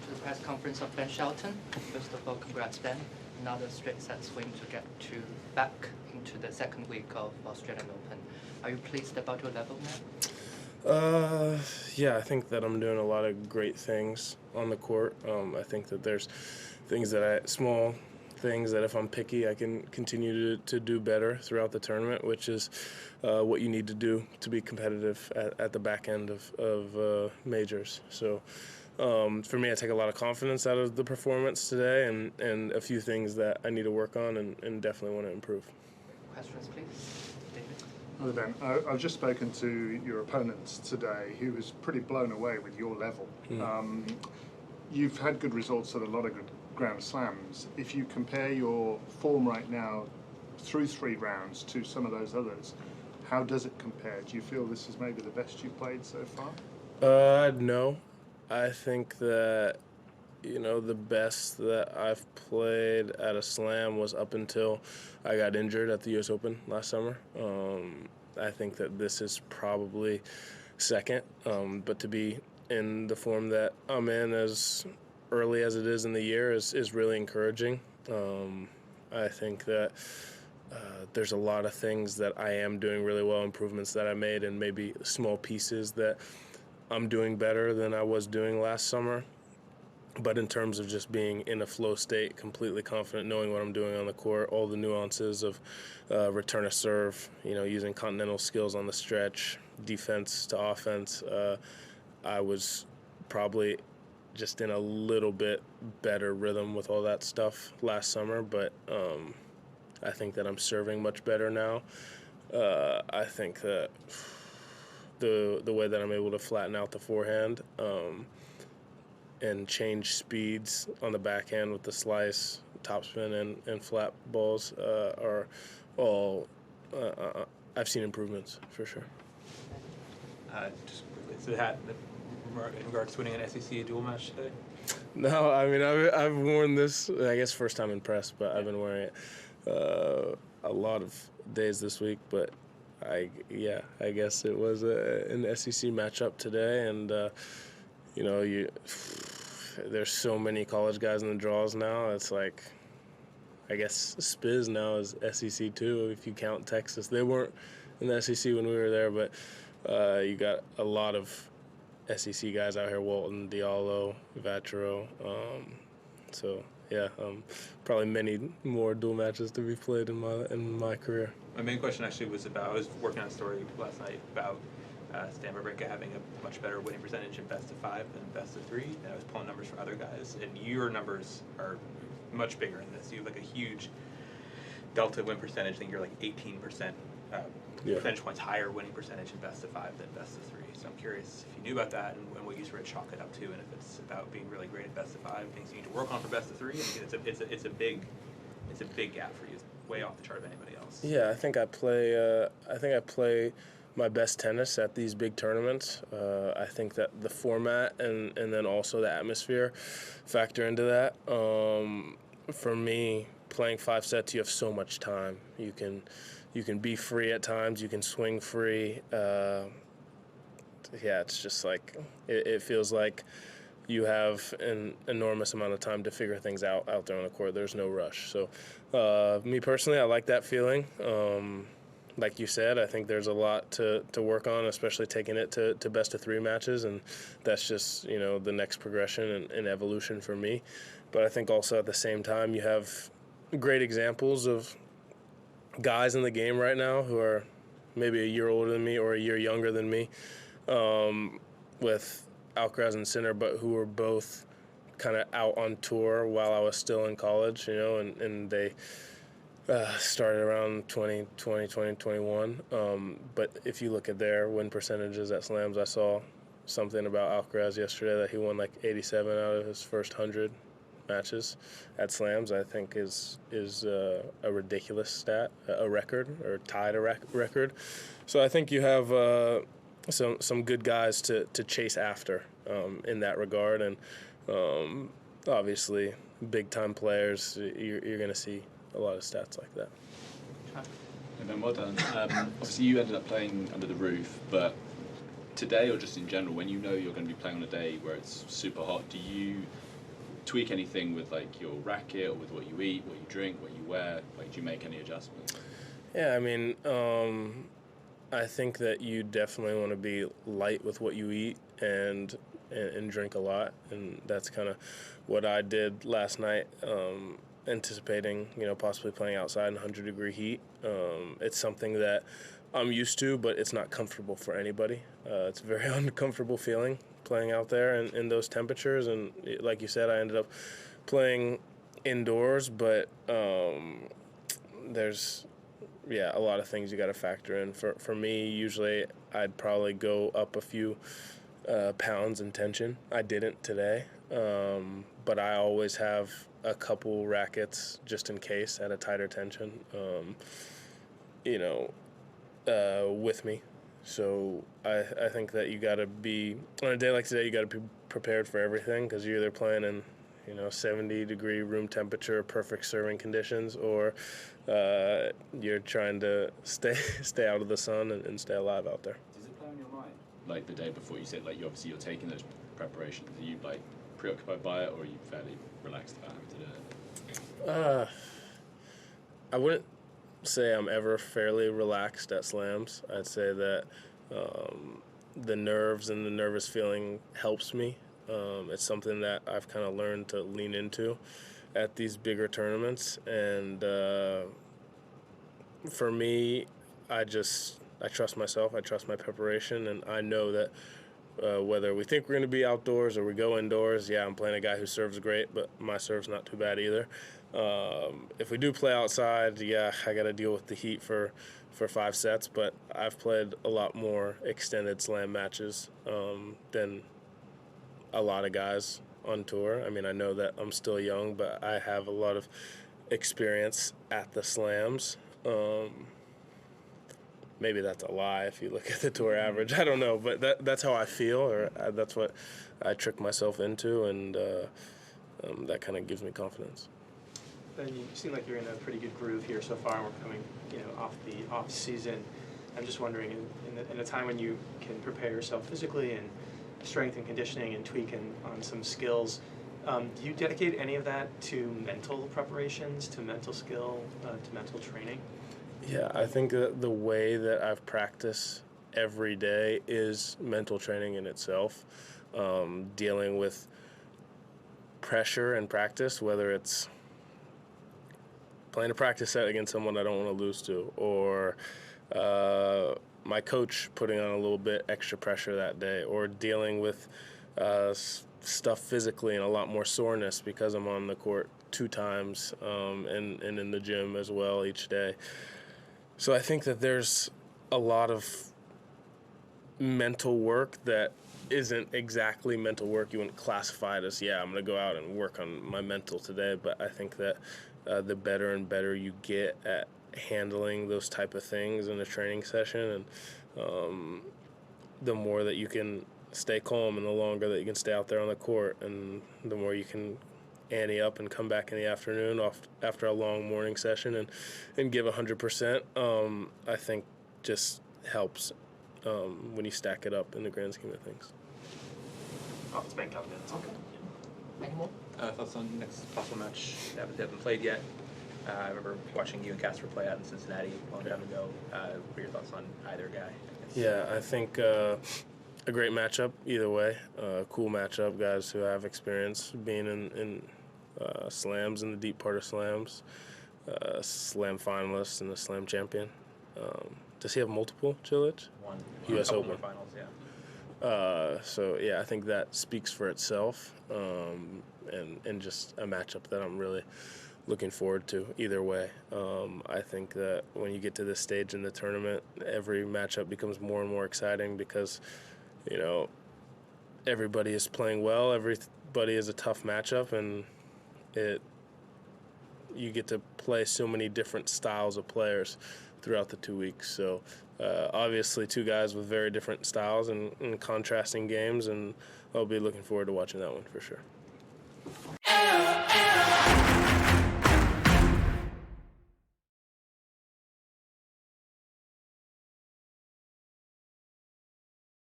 welcome to the press conference of Ben Shelton. First of all, congrats, Ben. Another straight set swing to get back into the second week of Australian Open. Are you pleased about your level now? Yeah, I think that I'm doing a lot of great things on the court. I think that there's small things that if I'm picky, I can continue to do better throughout the tournament, which is what you need to do to be competitive at the back end of majors. So for me, I take a lot of confidence out of the performance today and a few things that I need to work on and definitely want to improve. Questions, please. David? Hello, Ben. I've just spoken to your opponents today, who was pretty blown away with your level. You've had good results at a lot of good Grand Slams. If you compare your form right now through 3 rounds to some of those others, how does it compare? Do you feel this is maybe the best you've played so far? No. I think that, the best that I've played at a slam was up until I got injured at the U.S. Open last summer. I think that this is probably second, but to be in the form that I'm in as early as it is in the year is really encouraging. I think that there's a lot of things that I am doing really well, improvements that I made, and maybe small pieces that I'm doing better than I was doing last summer. But in terms of just being in a flow state, completely confident, knowing what I'm doing on the court, all the nuances of return of serve, using continental skills on the stretch, defense to offense, I was probably just in a little bit better rhythm with all that stuff last summer, but I think that I'm serving much better now. I think that the way that I'm able to flatten out the forehand and change speeds on the backhand with the slice, topspin, and flat balls are all I've seen improvements for sure. Just quickly, so in regards to winning an SEC dual match today? No, I mean I've worn this, I guess first time in press, but I've been wearing it a lot of days this week. But I guess it was an SEC matchup today, and there's so many college guys in the draws now. It's like, I guess Spiz now is SEC too, if you count Texas. They weren't in the SEC when we were there, but you got a lot of SEC guys out here, Walton, Diallo, Vacherot. Probably many more dual matches to be played in my career. My main question actually was about, I was working on a story last night about Stan Wawrinka having a much better winning percentage in best of 5 than best of 3, and I was pulling numbers for other guys, and your numbers are much bigger in this. You have like a huge delta win percentage. I think you're like 18% percentage points higher winning percentage in best of 5 than best of 3. So I'm curious if you knew about that and what you sort of chalk it up to, and if it's about being really great at best of 5, things you need to work on for best of 3. I mean, it's a big gap for you. It's way off the chart of anybody else. Yeah, I think I play my best tennis at these big tournaments. I think that the format and then also the atmosphere factor into that. For me, playing 5 sets, you have so much time. You can be free at times. You can swing free. It's just like it feels like you have an enormous amount of time to figure things out there on the court. There's no rush. So me personally, I like that feeling. Like you said, I think there's a lot to work on, especially taking it to best of 3 matches, and that's just the next progression and evolution for me. But I think also at the same time you have great examples of guys in the game right now who are maybe a year older than me or a year younger than me, with Alcaraz and Sinner, but who were both kind of out on tour while I was still in college, and they started around 2021. But if you look at their win percentages at slams, I saw something about Alcaraz yesterday that he won like 87 out of his first 100 matches at slams. I think is a ridiculous stat, a record, or tied a record. So I think you have some good guys to chase after in that regard, and obviously big time players, you're going to see a lot of stats like that. And then well done. Obviously you ended up playing under the roof, but today or just in general, when you know you're going to be playing on a day where it's super hot, do you tweak anything with like your racket or with what you eat, what you drink, what you wear? Like, do you make any adjustments? Yeah, I mean, I think that you definitely want to be light with what you eat and drink a lot, and that's kind of what I did last night. Anticipating, possibly playing outside in 100-degree heat. It's something that I'm used to, but it's not comfortable for anybody. It's a very uncomfortable feeling playing out there in those temperatures, and like you said, I ended up playing indoors, but there's a lot of things you got to factor in. For me, usually I'd probably go up a few pounds in tension. I didn't today, but I always have a couple rackets just in case at a tighter tension, with me. So I think that you got to be, on a day like today, you got to be prepared for everything, because you're either playing in 70-degree room temperature, perfect serving conditions, or you're trying to stay out of the sun and stay alive out there. Does it play on your mind? Like the day before, you said like you're taking those preparations. Are you like preoccupied by it, or are you fairly relaxed about having to do it? I wouldn't say I'm ever fairly relaxed at slams. I'd say that the nerves and the nervous feeling helps me. It's something that I've kind of learned to lean into at these bigger tournaments. And for me, I trust myself, I trust my preparation, and I know that whether we think we're going to be outdoors or we go indoors, I'm playing a guy who serves great, but my serve's not too bad either. If we do play outside, I got to deal with the heat for 5 sets, but I've played a lot more extended slam matches than a lot of guys on tour. I mean, I know that I'm still young, but I have a lot of experience at the slams. Maybe that's a lie if you look at the tour average. I don't know, but that's how I feel, or that's what I trick myself into, and that kind of gives me confidence. Ben, you seem like you're in a pretty good groove here so far, and we're coming, off the off season. I'm just wondering, in a time when you can prepare yourself physically and strength and conditioning and tweaking on some skills, do you dedicate any of that to mental preparations, to mental skill, to mental training? Yeah, I think that the way that I've practiced every day is mental training in itself. Dealing with pressure in practice, whether it's playing a practice set against someone I don't want to lose to, or my coach putting on a little bit extra pressure that day, or dealing with stuff physically and a lot more soreness because I'm on the court 2 times and in the gym as well each day. So I think that there's a lot of mental work that isn't exactly mental work. You wouldn't classify it as, I'm going to go out and work on my mental today. But I think that the better and better you get at handling those type of things in a training session, and the more that you can stay calm and the longer that you can stay out there on the court, and the more you can ante up and come back in the afternoon after a long morning session and give 100%, I think just helps when you stack it up in the grand scheme of things. Oh, it's been a couple minutes. Okay. Any more? Thoughts on next possible match that they haven't played yet? I remember watching you and Casper play out in Cincinnati a long time ago. What are your thoughts on either guy? Yeah, I think a great matchup either way. Cool matchup, guys who have experience being in slams, in the deep part of slams. Slam finalist and a slam champion. Does he have multiple, Chilich? One. U.S. Open. Finals, I think that speaks for itself, and just a matchup that I'm really looking forward to either way. I think that when you get to this stage in the tournament, every matchup becomes more and more exciting because, everybody is playing well, everybody is a tough matchup, and you get to play so many different styles of players throughout the 2 weeks. So obviously 2 guys with very different styles and contrasting games, and I'll be looking forward to watching that one for sure.